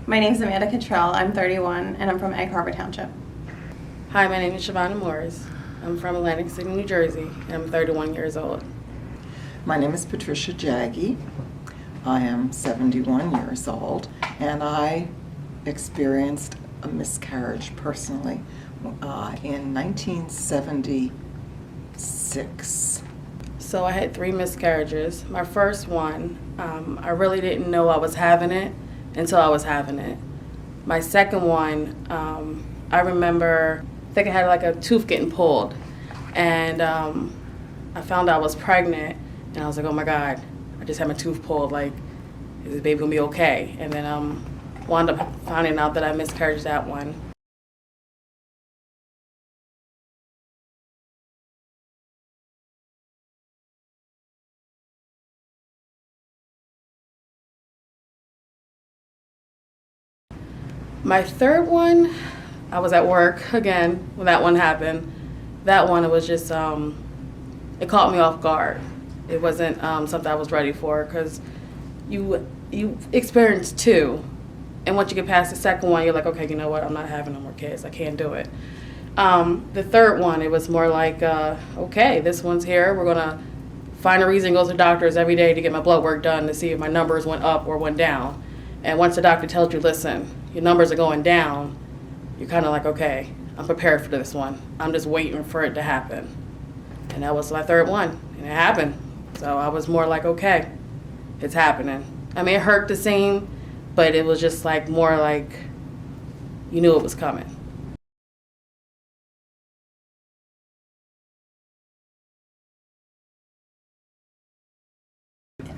My name's Amanda Cottrell. I'm 31 and I'm from Egg Harbor Township. Hi, my name is Shavonna Morris. I'm from Atlantic City, New Jersey, and I'm 31 years old. My name is Patricia Jaggi. I am 71 years old, and I experienced a miscarriage personally in 1976. So I had 3 miscarriages. My first one, I really didn't know I was having it until I was having it. My second one, I remember, I think I had like a tooth getting pulled, and I found out I was pregnant, and I was like, oh my God, I just had my tooth pulled, like, is this baby gonna be okay? And then wound up finding out that I miscarried that one. My third one, I was at work again when that one happened. That one, it was just, it caught me off guard. It wasn't something I was ready for, because you experience 2, and once you get past the second one, you're like, okay, you know what, I'm not having no more kids, I can't do it. The third one, it was more like, okay, this one's here, we're gonna find a reason, go to doctors every day to get my blood work done to see if my numbers went up or went down. And once the doctor tells you, listen, your numbers are going down, you're kind of like, okay, I'm prepared for this one. I'm just waiting for it to happen. And that was my third one, and it happened. So I was more like, okay, it's happening. I mean, it hurt the same, but it was just like more like you knew it was coming.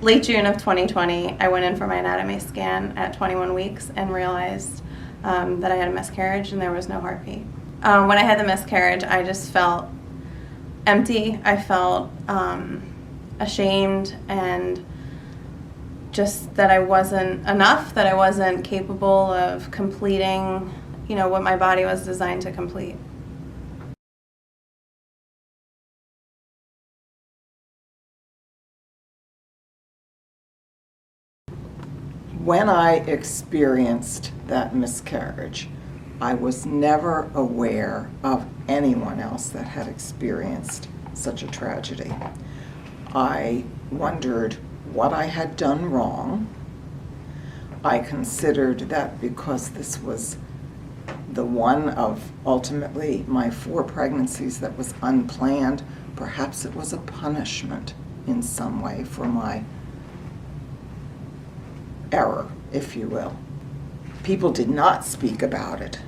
Late June of 2020, I went in for my anatomy scan at 21 weeks and realized that I had a miscarriage and there was no heartbeat. When I had the miscarriage, I just felt empty. I felt ashamed, and just that I wasn't enough, that I wasn't capable of completing, what my body was designed to complete. When I experienced that miscarriage, I was never aware of anyone else that had experienced such a tragedy. I wondered what I had done wrong. I considered that because this was the one of ultimately my 4 pregnancies that was unplanned, perhaps it was a punishment in some way for my error, if you will. People did not speak about it.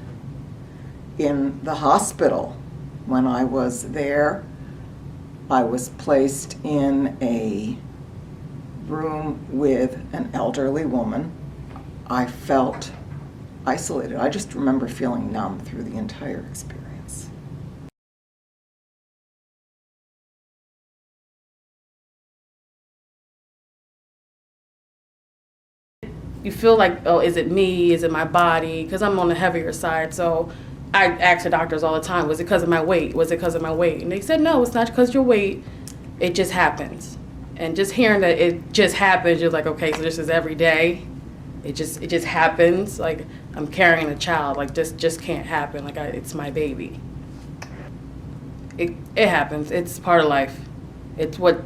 In the hospital, when I was there, I was placed in a room with an elderly woman. I felt isolated. I just remember feeling numb through the entire experience. You feel like, oh, is it me? Is it my body? Because I'm on the heavier side. So I ask the doctors all the time, was it because of my weight? Was it because of my weight? And they said, no, it's not because of your weight. It just happens. And just hearing that it just happens, you're like, okay, so this is every day. It just happens. Like, I'm carrying a child. Like, this just can't happen. Like, it's my baby. It happens. It's part of life. It's what